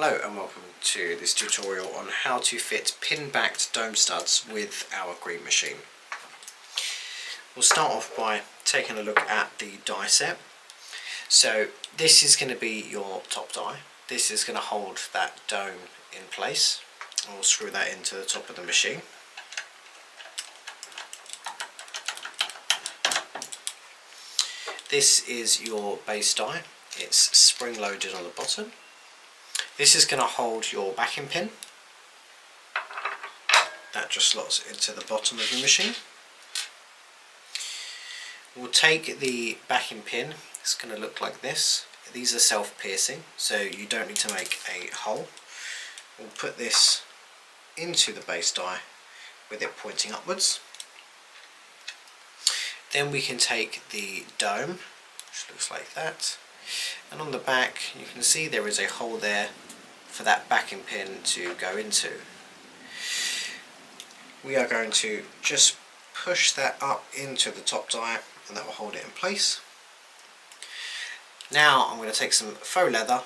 Hello and welcome to this tutorial on how to fit pin-backed dome studs with our green machine. We'll start off by taking a look at the die set. So this is going to be your top die. This is going to hold that dome in place. And we'll screw that into the top of the machine. This is your base die. It's spring loaded on the bottom. This is going to hold your backing pin. That just slots into the bottom of your machine. We'll take the backing pin. It's going to look like this. These are self-piercing, so you don't need to make a hole. We'll put this into the base die with it pointing upwards. Then we can take the dome, which looks like that, and on the back you can see there is a hole there for that backing pin to go into. We are going to just push that up into the top die and that will hold it in place. Now I'm going to take some faux leather,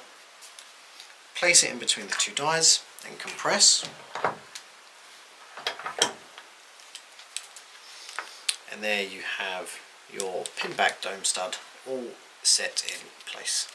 place it in between the two dies and compress. And there you have your pin back dome stud all set in place.